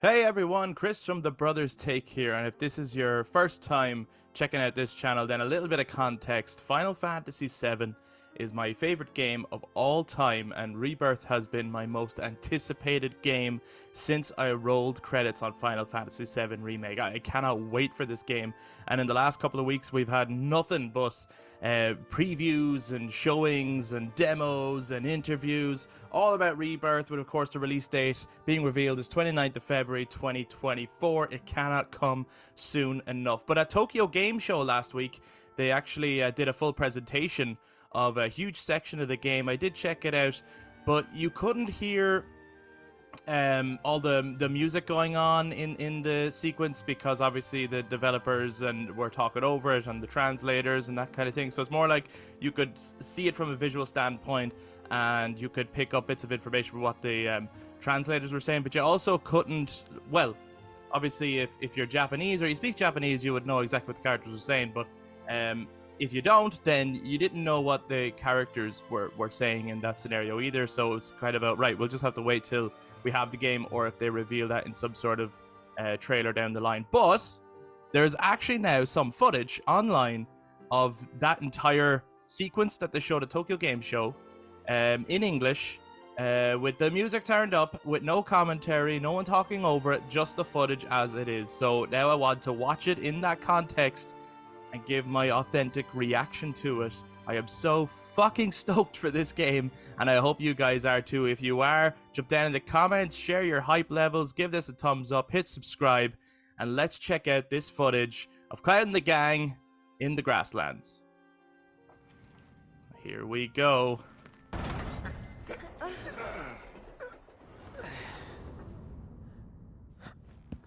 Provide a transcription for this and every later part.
Hey everyone, Kris from The Brothers Take here, and if this is your first time checking out this channel, then a little bit of context. Final Fantasy VII is my favorite game of all time, and Rebirth has been my most anticipated game since I rolled credits on Final Fantasy VII Remake. I cannot wait for this game, and in the last couple of weeks we've had nothing but previews and showings and demos and interviews all about Rebirth, with of course the release date being revealed is 29th of February 2024. It cannot come soon enough. But at Tokyo Game Show last week, they actually did a full presentation of a huge section of the game. I did check it out, but you couldn't hear all the music going on in the sequence, because obviously the developers and were talking over it, and the translators and that kind of thing. So it's more like you could see it from a visual standpoint, and you could pick up bits of information from what the translators were saying, but you also couldn't, well, obviously if you're Japanese or you speak Japanese, you would know exactly what the characters were saying, but if you don't, then you didn't know what the characters were saying in that scenario either. So it was kind of right, we'll just have to wait till we have the game, or if they reveal that in some sort of trailer down the line. But there's actually now some footage online of that entire sequence that they showed at Tokyo Game Show in English, with the music turned up, with no commentary, no one talking over it, just the footage as it is. So now I want to watch it in that context and give my authentic reaction to it. I am so fucking stoked for this game, and I hope you guys are too. If you are, jump down in the comments, share your hype levels, give this a thumbs up, hit subscribe, and let's check out this footage of Cloud and the gang in the grasslands. Here we go.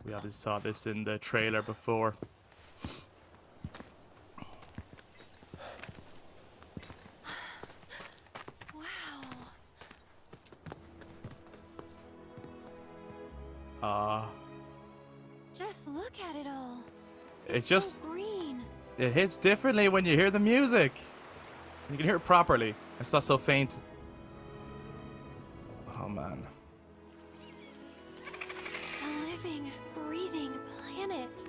We obviously saw this in the trailer before. Just look at it all. It's just so green. It hits differently when you hear the music. You can hear it properly. It's not so faint. Oh man. A living, breathing planet.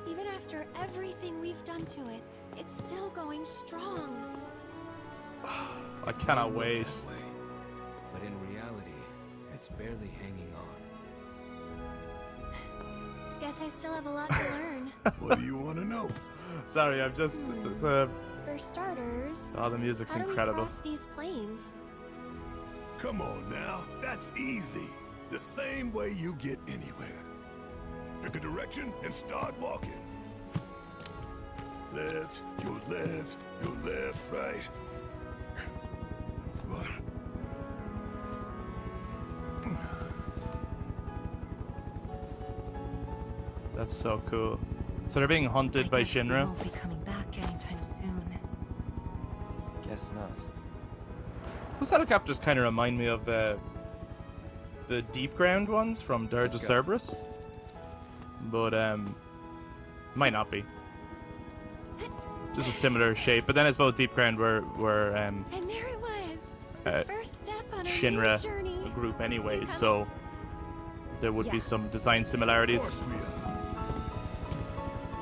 Even after everything we've done to it, it's still going strong. I cannot wait. But in reality, it's barely hanging on. Guess I still have a lot to learn. What do you want to know? Sorry, I'm just For starters, oh, the music's how do we incredible. cross these plains? Come on now, that's easy. The same way you get anywhere. Pick a direction and start walking. Left, your left, right. That's so cool. So they're being hunted by Shinra. We won't be coming back anytime soon. Guess not. Those helicopters kind of remind me of the deep ground ones from Dirge of Cerberus, but might not be. Just a similar shape, but then I suppose deep ground were And there it was. The first step on a Shinra new journey. group anyways, so there would be some design Of similarities. course we are.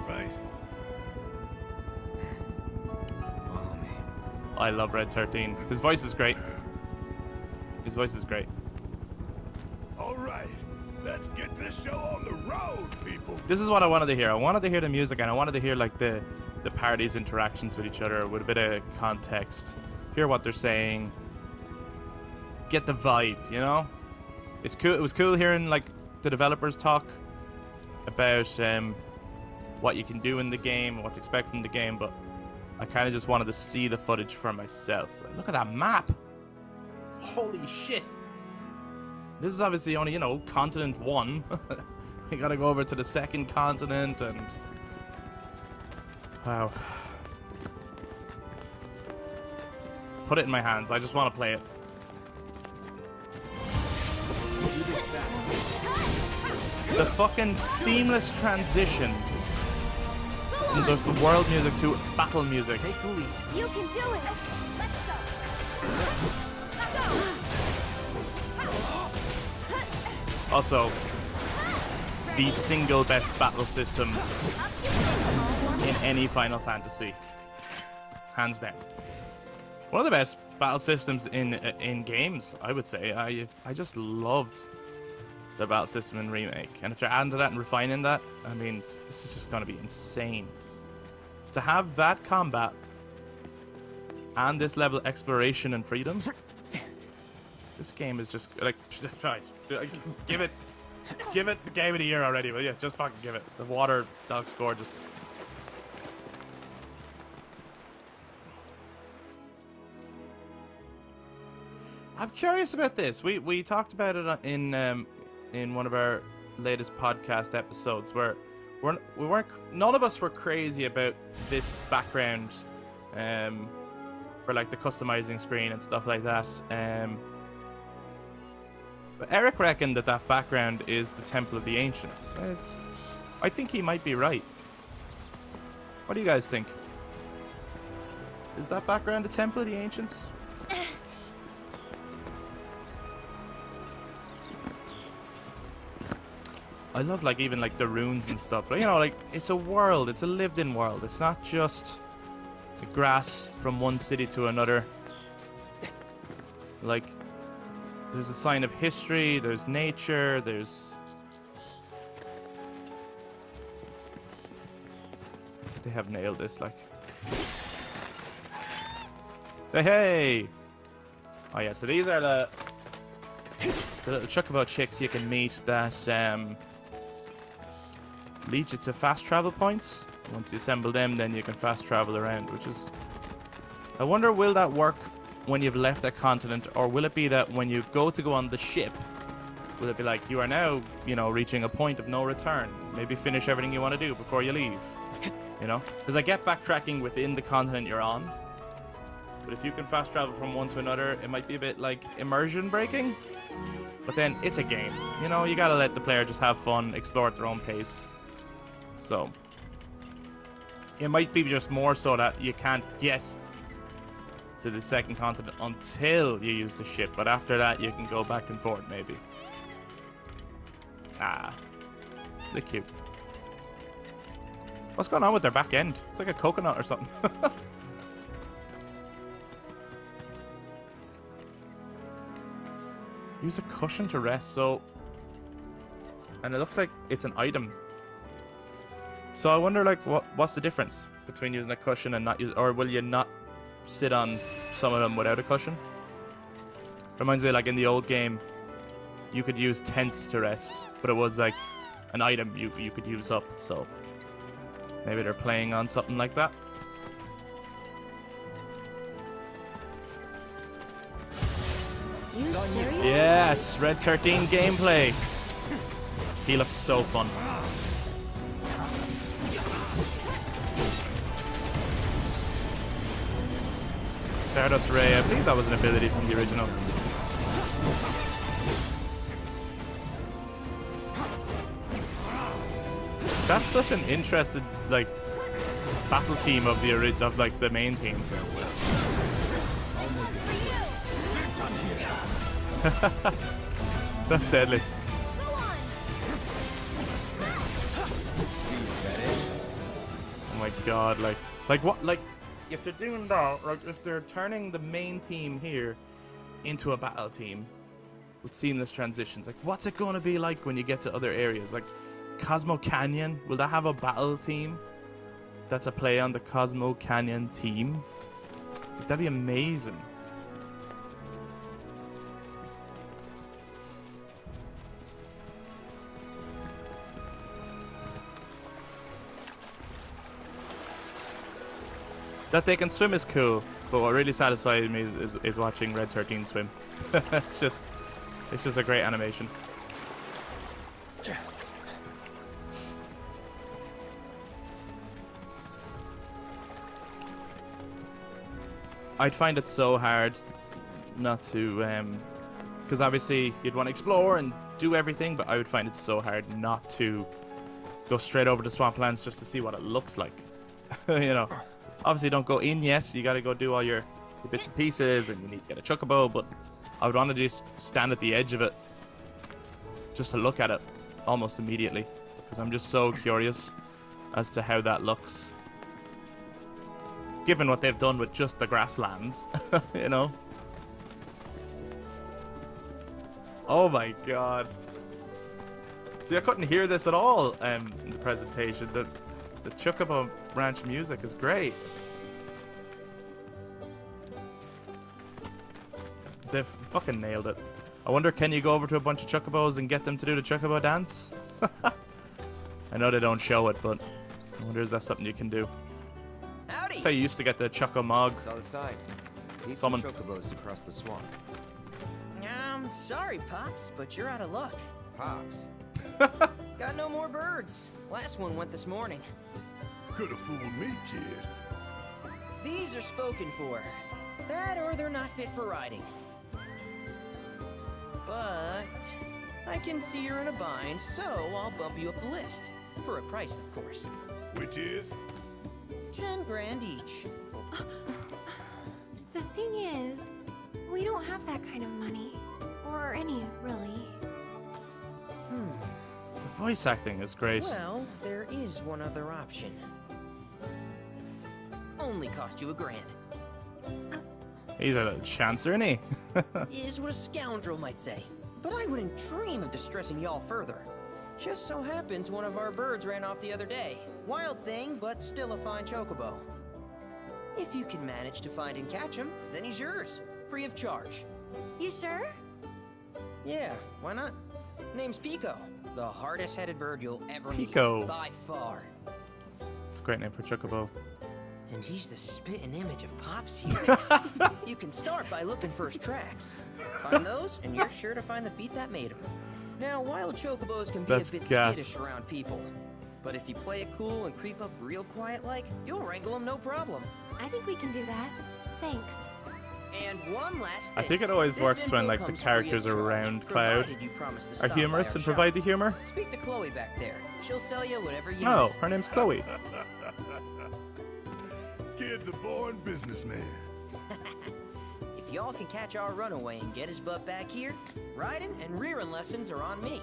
Right? Follow me. I love Red 13. His voice is great. His voice is great. All right, let's get this show on the road, people. This is what I wanted to hear. I wanted to hear the music, and I wanted to hear like the parties' interactions with each other with a bit of context. Hear what they're saying. Get the vibe, you know? It's cool. It was cool hearing like the developers talk about what you can do in the game and what to expect from the game, but I kind of just wanted to see the footage for myself. Like, look at that map. Holy shit. This is obviously only, you know, continent 1. You gotta go over to the second continent, and wow. Put it in my hands. I just want to play it. The fucking seamless transition from the world music to battle music. Take the lead. You can do it. Let's go. Let's go. Also, the single best battle system in any Final Fantasy, hands down. One of the best battle systems in games, I would say. I just loved the battle system in Remake, and if they're adding to that and refining that, I mean, this is just going to be insane. To have that combat and this level of exploration and freedom, this game is just like, give it the game of the year already, will you? Just fucking give it. The water looks gorgeous. I'm curious about this. We talked about it in one of our latest podcast episodes where none of us were crazy about this background for like the customizing screen and stuff like that. But Eric reckoned that background is the Temple of the Ancients. I think he might be right. What do you guys think? Is that background the Temple of the Ancients? I love like even like the runes and stuff. You know, like it's a world. It's a lived-in world. It's not just the grass from one city to another. Like there's a sign of history. There's nature. There's. They have nailed this. Like. Hey! Oh yeah. So these are the little chocobo chicks you can meet that lead you to fast travel points. Once you assemble them, then you can fast travel around, which is... I wonder, will that work when you've left a continent, or will it be that when you go on the ship, will it be like, you are now, you know, reaching a point of no return? Maybe finish everything you want to do before you leave, you know? Because I get backtracking within the continent you're on, but if you can fast travel from one to another, it might be a bit like immersion breaking. But then it's a game, you know, you gotta let the player just have fun, explore at their own pace. So it might be just more so that you can't get to the second continent until you use the ship, but after that you can go back and forth maybe. They're cute. What's going on with their back end? It's like a coconut or something. Use a cushion to rest, so... And it looks like it's an item. So I wonder, like, what's the difference between using a cushion and not use... Or will you not sit on some of them without a cushion? Reminds me, like, in the old game, you could use tents to rest, but it was, like, an item you could use up, so... Maybe they're playing on something like that. Yes, Red 13 gameplay. He looks so fun. Stardust Ray, I believe that was an ability from the original. That's such an interesting, like, battle team of the main team. That's deadly. Oh my god, like what, like, if they're doing that, like, if they're turning the main team here into a battle team with seamless transitions, like, what's it going to be like when you get to other areas? Like, Cosmo Canyon, will that have a battle team that's a play on the Cosmo Canyon team? Like, that'd be amazing. That they can swim is cool, but what really satisfies me is watching Red 13 swim. it's just a great animation. I'd find it so hard not to, because obviously you'd want to explore and do everything, but I would find it so hard not to go straight over to Swamplands just to see what it looks like. You know. Obviously, don't go in yet. You got to go do all your bits and pieces, and you need to get a chocobo. But I would want to just stand at the edge of it just to look at it almost immediately, because I'm just so curious as to how that looks, given what they've done with just the grasslands. You know. Oh my god. See, I couldn't hear this at all in the presentation. The Chocobo Ranch music is great. They've fucking nailed it. I wonder, can you go over to a bunch of Chocobos and get them to do the Chocobo dance? I know they don't show it, but I wonder, is that something you can do? Howdy! That's how you used to get the Chocomog. It's on the side. Need Summon. some chocobos to cross the swamp. Sorry, Pops, but you're out of luck. Pops. Got no more birds. Last one went this morning. Could've fooled me, kid. These are spoken for. That or they're not fit for riding. But I can see you're in a bind, so I'll bump you up the list. For a price, of course. Which is? 10 grand each. The thing is, we don't have that kind of money. Or any, really. The voice acting is great. Well, there is one other option. Only cost you $1 grand. He's a little chancer, isn't he? Is what a scoundrel might say. But I wouldn't dream of distressing y'all further. Just so happens one of our birds ran off the other day. Wild thing, but still a fine chocobo. If you can manage to find and catch him, then he's yours. Free of charge. You sure? Yeah, why not? Name's Pico. The hardest-headed bird you'll ever Pico. meet. By far. It's a great name for Chocobo. And he's the spitting image of Pops here. You can start by looking for his tracks. Find those, and you're sure to find the feet that made him. Now, wild chocobos can be That's a bit gas. skittish around people. But if you play it cool and creep up real quiet-like, you'll wrangle them no problem. I think we can do that. Thanks. And one last thing. I think it always This works when info like the comes free characters of are charge, around Cloud, provided you promise to are stop by humorous our and shop. provide the humor. Speak to Chloe back there. She'll sell you whatever you Oh, need. her name's Chloe. Kid's a born businessman. If y'all can catch our runaway and get his butt back here, riding and rearing lessons are on me.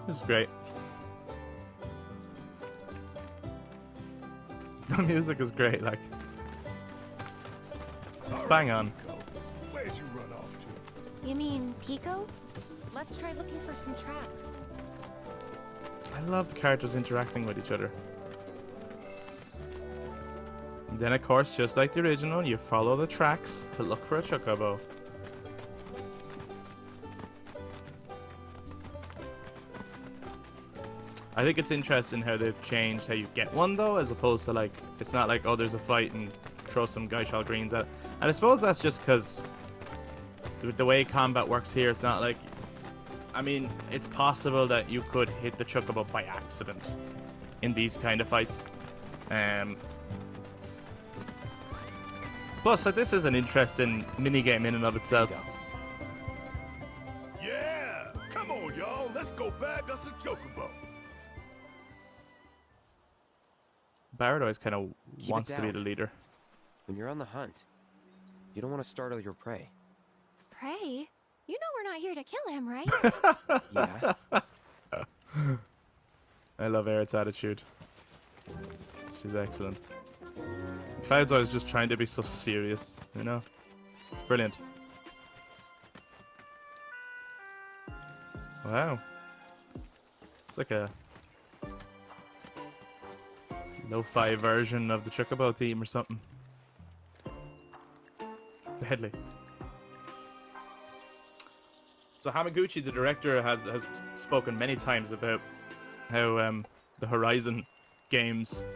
This is great. The music is great, like, it's All bang right, on. Pico. Where'd you run off to? You mean Pico? Let's try looking for some tracks. I love the characters interacting with each other. And then, of course, just like the original, you follow the tracks to look for a Chocobo. I think it's interesting how they've changed how you get one, though, as opposed to, like, it's not like, oh, there's a fight and throw some Geishal greens at it. And I suppose that's just because the way combat works here, it's not like, I mean, it's possible that you could hit the Chocobo by accident in these kind of fights. Plus, like, this is an interesting minigame in and of itself. Yeah! Come on, y'all. Let's go bag us a chocobo. Barrett always kind of Keep it wants to be down. the leader. When you're on the hunt, you don't want to startle your prey. Pray? You know we're not here to kill him, right? Yeah? I love Aerith's attitude. She's excellent. Cloud's always just trying to be so serious, you know? It's brilliant. Wow. It's like a lo-fi version of the Chocobo theme or something. It's deadly. So Hamaguchi, the director, has spoken many times about how the Horizon games,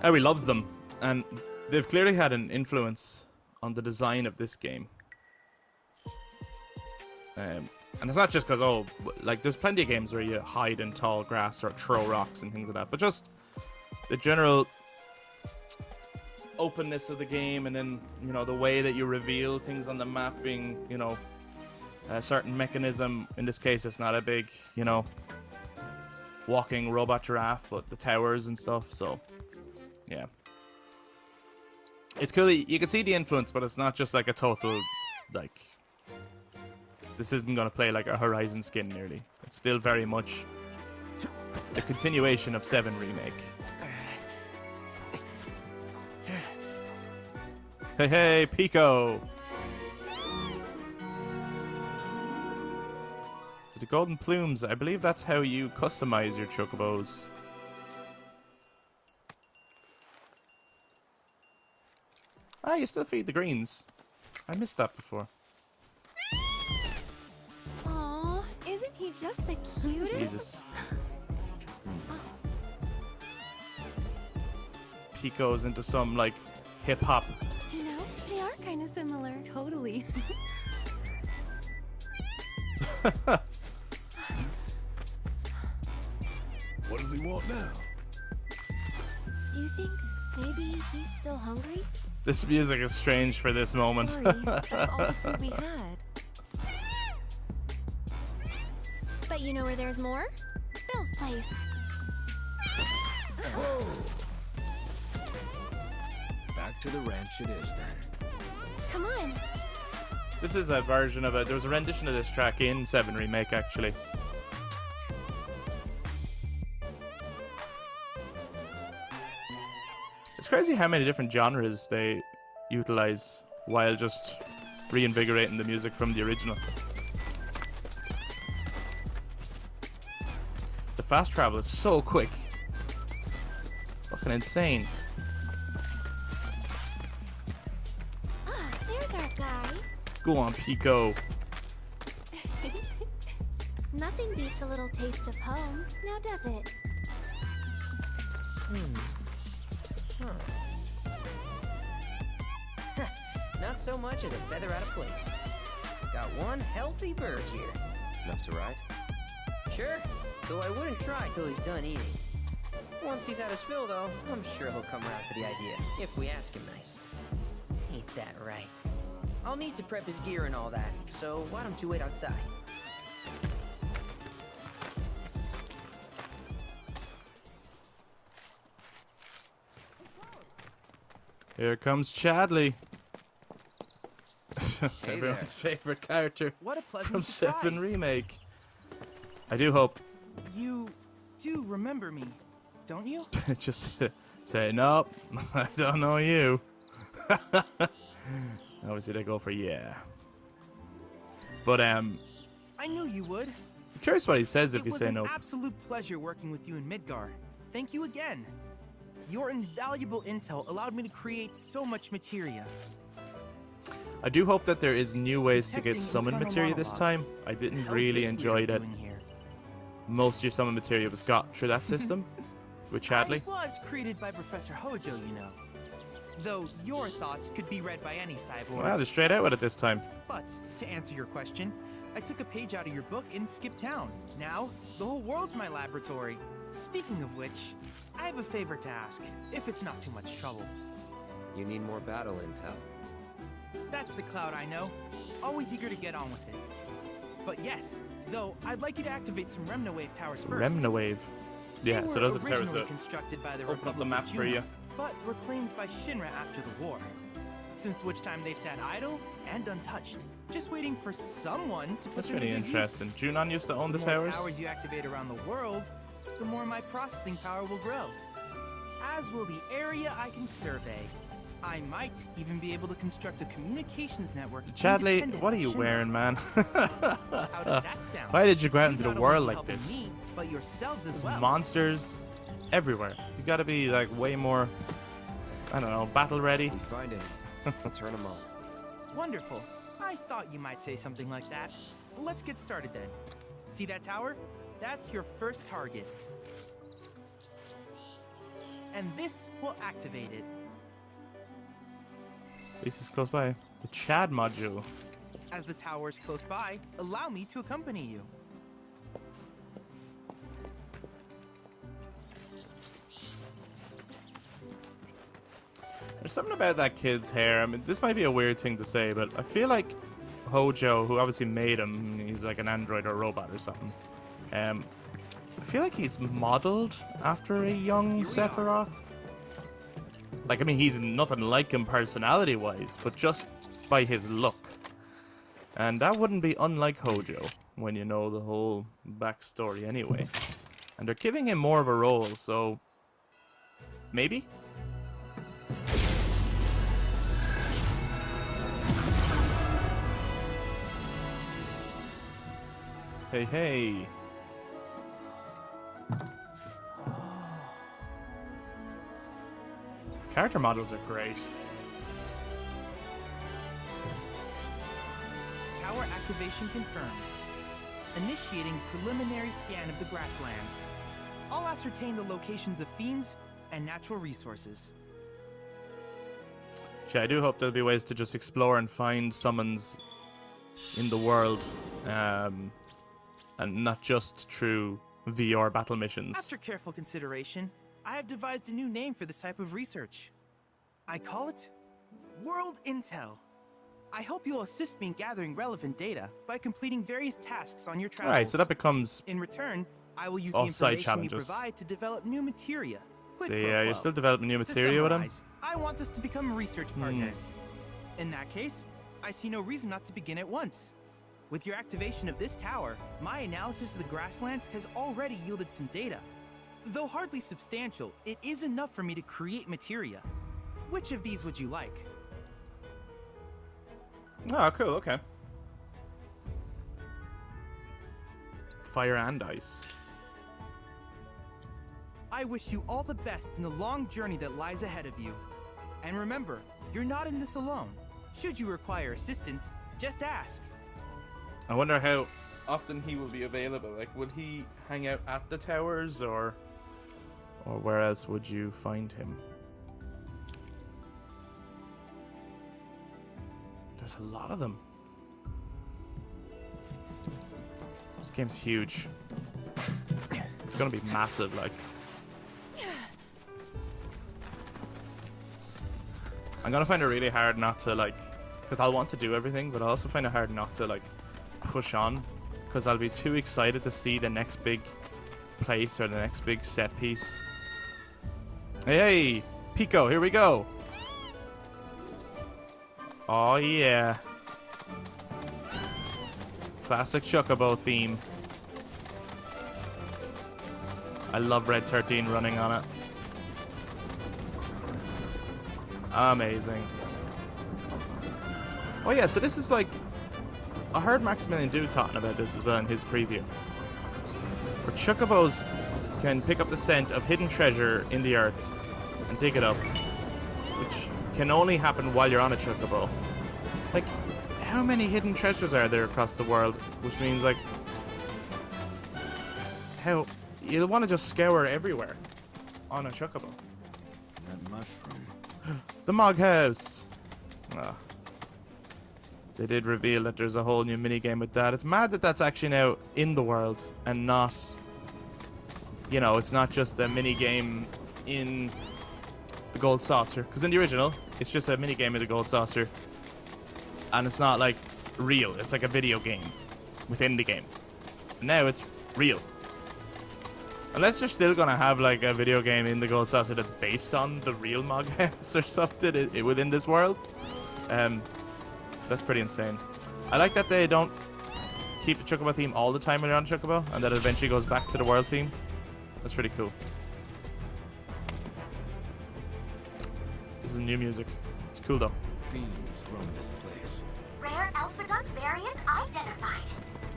how he loves them, and they've clearly had an influence on the design of this game. And it's not just because, oh, like, there's plenty of games where you hide in tall grass or throw rocks and things like that, but just the general openness of the game, and then, you know, the way that you reveal things on the map being, you know, a certain mechanism. In this case, it's not a big, you know, walking robot giraffe, but the towers and stuff. So, yeah, it's cool. You can see the influence, but it's not just like a total, like, this isn't going to play like a Horizon skin nearly. It's still very much the continuation of 7 Remake. Hey, hey, Pico! So the golden plumes, I believe that's how you customize your chocobos. Ah, you still feed the greens. I missed that before. Aw, isn't he just the cutest? Jesus. Pico's into some, like, hip-hop. You know, they are kind of similar. Totally. What does he want now? Do you think maybe he's still hungry? This music is strange for this moment. Sorry, that's all the food we had. But you know where there's more? Bill's place. Back to the ranch it is then. Come on. This is a version of it. There was a rendition of this track in 7 Remake, actually. It's crazy how many different genres they utilize while just reinvigorating the music from the original. The fast travel is so quick. Fucking insane. Ah, there's our guy. Go on, Pico. Nothing beats a little taste of home, now does it? Not so much as a feather out of place. Got one healthy bird here. Enough to ride? Sure, though I wouldn't try till he's done eating. Once he's had his fill, though, I'm sure he'll come around to the idea, if we ask him nice. Ain't that right? I'll need to prep his gear and all that, so why don't you wait outside? Here comes Chadley. Hey Everyone's favorite character What a pleasant from 7 surprise. Remake. I do hope. You do remember me, don't you? Just say, nope, I don't know you. Obviously they go for yeah. But I knew you would. I'm curious what he says if It you was say an no. absolute pleasure working with you in Midgar. Thank you again. Your invaluable intel allowed me to create so much materia. I do hope that there is new ways to get Detecting summon internal materia this monologue. time. I didn't How's really this enjoy weird that doing here? most of your summon materia was got through that system with Chadley. I was created by Professor Hojo, you know. Though your thoughts could be read by any cyborg. Well, they're straight out with it this time. But to answer your question, I took a page out of your book and skipped town. Now, the whole world's my laboratory. Speaking of which, I have a favor to ask, if it's not too much trouble. You need more battle intel. That's the Cloud I know. Always eager to get on with it. But yes, though, I'd like you to activate some Remna-Wave towers first. Remna Wave. Yeah, They so were those are the towers originally that constructed by the open up the Republic map of for Juma, you. but were claimed by Shinra after the war. Since which time they've sat idle and untouched, just waiting for someone to put That's them to really good use. interesting. Junon used to own the The more towers. towers you activate around the world, the more my processing power will grow. As will the area I can survey. I might even be able to construct a communications network. Chadley, independent what are of you Shinra. wearing, man? How does that sound? Why did you go out You into the not world only like helping this? me, but yourselves as There's well. monsters everywhere. You gotta be like way more, I don't know, battle ready. We find any, we'll turn them on. Wonderful. I thought you might say something like that. Let's get started then. See that tower? That's your first target. And this will activate it. This is close by. The Chad module. As the tower is close by, allow me to accompany you. There's something about that kid's hair. I mean, this might be a weird thing to say, but I feel like Hojo, who obviously made him, he's like an android or a robot or something. I feel like he's modeled after a young Sephiroth. Like, I mean, he's nothing like him personality-wise, but just by his look. And that wouldn't be unlike Hojo, when you know the whole backstory anyway. And they're giving him more of a role, so... maybe? Hey, hey. Character models are great. Tower activation confirmed. Initiating preliminary scan of the grasslands. I'll ascertain the locations of fiends and natural resources. I do hope there'll be ways to just explore and find summons in the world, and not just through VR battle missions. After careful consideration, I have devised a new name for this type of research. I call it World Intel. I hope you'll assist me in gathering relevant data by completing various tasks on your travels. Alright, so that becomes... In return, I will use the all side information you challenges. provide to develop new materia. Quid So pro yeah, you're quo. still developing new To materia with him? summarize, I want us to become research partners. In that case, I see no reason not to begin at once. With your activation of this tower, my analysis of the grasslands has already yielded some data. Though hardly substantial, it is enough for me to create materia. Which of these would you like? Oh, cool, okay. Fire and ice. I wish you all the best in the long journey that lies ahead of you. And remember, you're not in this alone. Should you require assistance, just ask. I wonder how often he will be available. Like, would he hang out at the towers, or where else would you find him? There's a lot of them. This game's huge. It's gonna be massive, like. I'm gonna find it really hard not to, like, because I'll want to do everything, but I also find it hard not to, like, push on, because I'll be too excited to see the next big place or the next big set piece. Hey, Pico, here we go. Oh yeah. Classic Chocobo theme. I love Red 13 running on it. Amazing. Oh yeah, so this is like... I heard Maximilian Do talking about this as well in his preview. Where Chocobos can pick up the scent of hidden treasure in the earth and dig it up. Which can only happen while you're on a Chocobo. Like, how many hidden treasures are there across the world? Which means, like... how... you'll want to just scour everywhere on a Chocobo. That mushroom. The Mog House! Ah. They did reveal that there's a whole new minigame with that. It's mad that that's actually now in the world and not... you know, it's not just a minigame in the Gold Saucer. Because in the original, it's just a minigame in the Gold Saucer. And it's not, like, real. It's like a video game within the game. And now it's real. Unless you're still going to have, like, a video game in the Gold Saucer that's based on the real Mog House or something within this world. That's pretty insane. I like that they don't keep the Chocobo theme all the time when you're on Chocobo, and that it eventually goes back to the world theme. That's pretty cool. This is new music. It's cool though. Fiends roam this place. Rare Alphadont variant identified.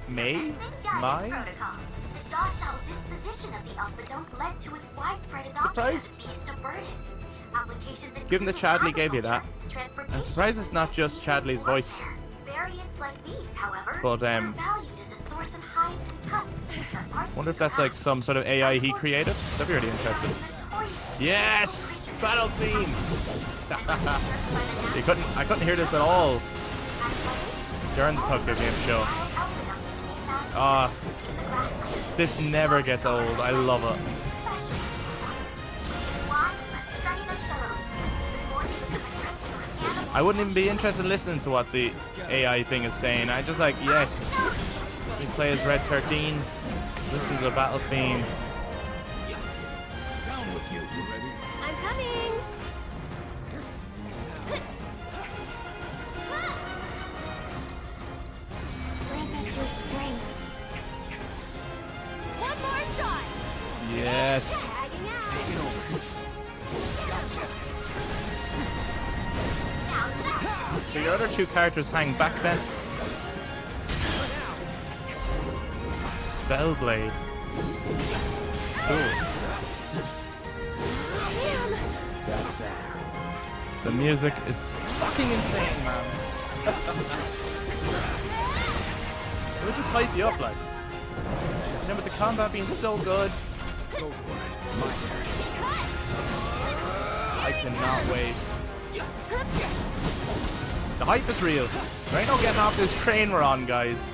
May? Commencing guidance My? protocol. The docile disposition of the Alphadont led to its widespread adoption Surprised? as a beast of burden. Applications Given that including Chadley gave you that, agriculture, transportation, I'm surprised it's not just Chadley's voice. Variants like these, however, But, are valued as a source of hides and tusks for parts Wonder if of that's the like some sort of AI he created. That'd be really interesting. Yes! Battle theme! I couldn't hear this at all during the Tokyo Game Show. This never gets old. I love it. I wouldn't even be interested in listening to what the AI thing is saying. I just like, yes. We play as Red 13. Listen to the battle theme. Down with you. You ready? I'm coming! your strength. One more shot. Yes. Tagging out. So your other two characters hang back then. Spellblade. Cool. The music is fucking insane, man. It would just hype you up, like. You know, with the combat being so good. Go for it. My turn. I cannot wait. The hype is real. There ain't no getting off this train we're on, guys.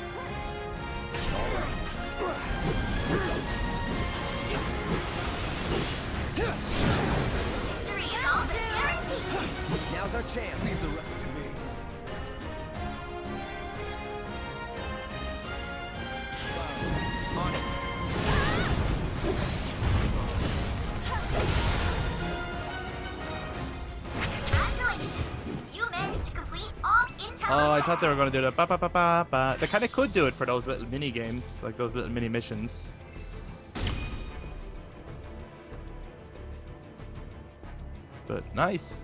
Now's our chance. Leave the rest to me. On it. Congratulations! You managed to complete all intel. Oh, I thought they were going to do that. Ba, ba, ba, ba, ba. They kind of could do it for those little mini games, like those little mini missions. But nice.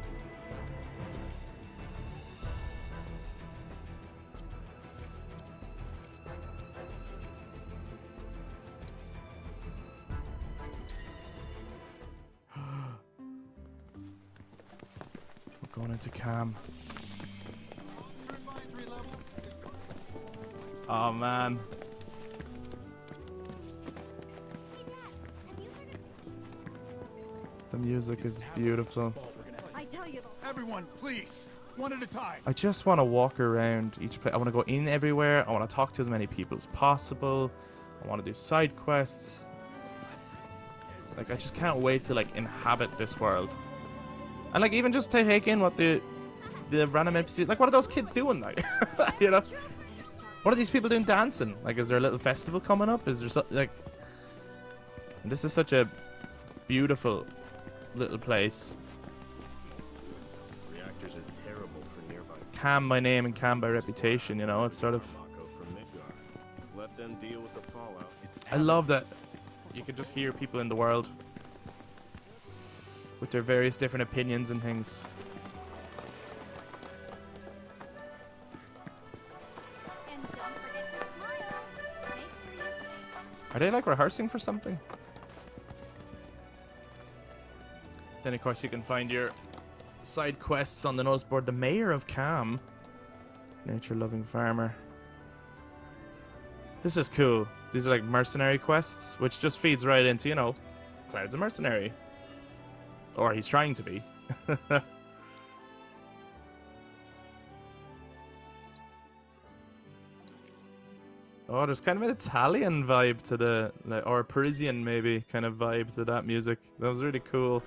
We're going into cam. Oh man. The music is beautiful. Everyone, please. One at a time. I just want to walk around each place. I want to go in everywhere. I want to talk to as many people as possible. I want to do side quests. Like, I just can't wait to, like, inhabit this world. And, like, even just to take in what the random NPCs... Like, what are those kids doing, like? You know? What are these people doing dancing? Like, is there a little festival coming up? Is there something, like... This is such a beautiful little place. Reactors are terrible for nearby. Cam by name and Cam by reputation, you know? It's sort of... From Midgar. Let them deal with the fallout. It's I love that you can just hear people in the world with their various different opinions and things. And don't forget to smile. Make sure you stay. Are they like rehearsing for something? Then of course you can find your side quests on the notice board. The Mayor of Cam. Nature-loving farmer. This is cool. These are like mercenary quests, which just feeds right into, you know, Cloud's a mercenary. Or he's trying to be. Oh, there's kind of an Italian vibe to the, like, or a Parisian maybe kind of vibe to that music. That was really cool.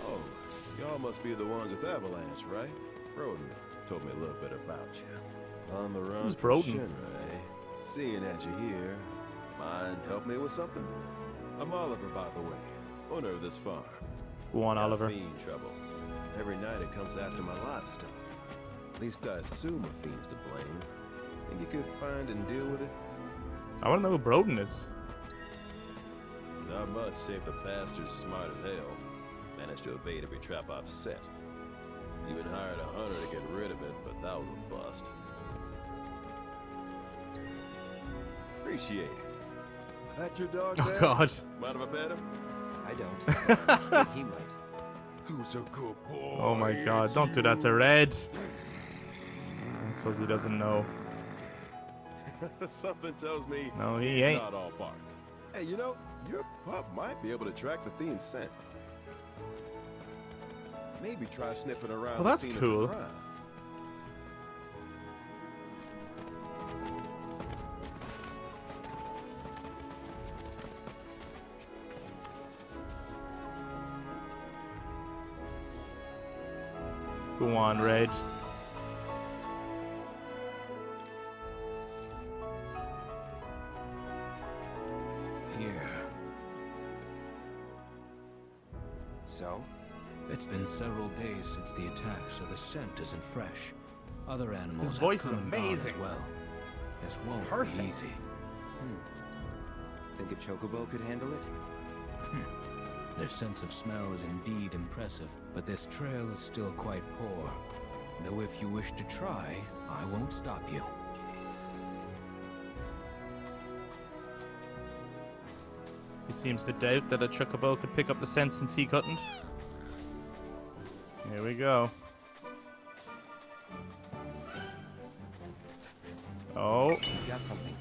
Oh, y'all must be the ones with Avalanche, right? Broden told me a little bit about you. On the run Who's from Broden? Shinra, eh? Seeing that you're here, mind help me with something? I'm Oliver, by the way, owner of this farm. Go on, Got Oliver. Fiend trouble. Every night it comes after my livestock. At least I assume a fiend's to blame. Think you could find and deal with it? I want to know who Broden is. Not much, save the bastard's smart as hell. Managed to evade every trap I've set. Even hired a hunter to get rid of it, but that was a bust. Appreciate it. That your dog Oh there? God. Mind if I pet him? I don't. He might. Who's a good boy? Oh my God! Don't do that to Red. That's what he doesn't know. Something tells me No, he he's ain't. not all bark. Hey, you know, your pup might be able to track the fiend's scent. Maybe try sniffing around. Well, the that's scene of the cool. crime. Go on, Red. Here. So? It's been several days since the attack, so the scent isn't fresh. Other animals His voice have is come and gone amazing. as well. This won't perfect. be easy. Think a chocobo could handle it? Their sense of smell is indeed impressive, but this trail is still quite poor. Though if you wish to try, I won't stop you. He seems to doubt that a chocobo could pick up the scent since he couldn't. Here we go. Oh. He's got something.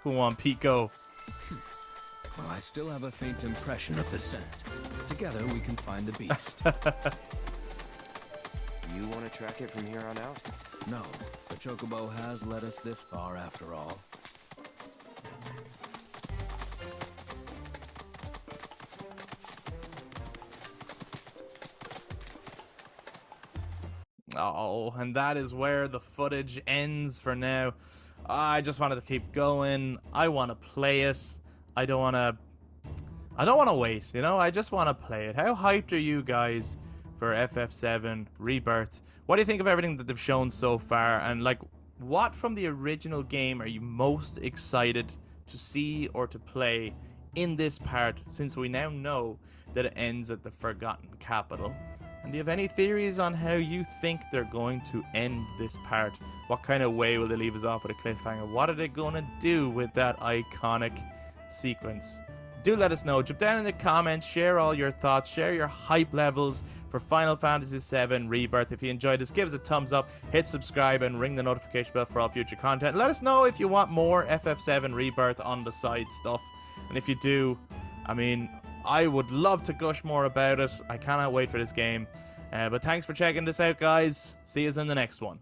Go on, Pete, go. Well, I still have a faint impression of the scent. Together we can find the beast. You want to track it from here on out? No, the chocobo has led us this far after all. Oh, and that is where the footage ends for now. I just wanted to keep going. I want to play it. I don't want to wait, you know? I just want to play it. How hyped are you guys for FF7 Rebirth? What do you think of everything that they've shown so far? And like, what from the original game are you most excited to see or to play in this part, since we now know that it ends at the Forgotten Capital? And do you have any theories on how you think they're going to end this part? What kind of way will they leave us off with a cliffhanger? What are they going to do with that iconic sequence? Do let us know. Jump down in the comments, share all your thoughts, share your hype levels for Final Fantasy VII Rebirth. If you enjoyed this, give us a thumbs up, hit subscribe, and ring the notification bell for all future content. Let us know if you want more FF7 Rebirth on the side stuff. And if you do, I mean, I would love to gush more about it. I cannot wait for this game. But thanks for checking this out, guys. See you in the next one.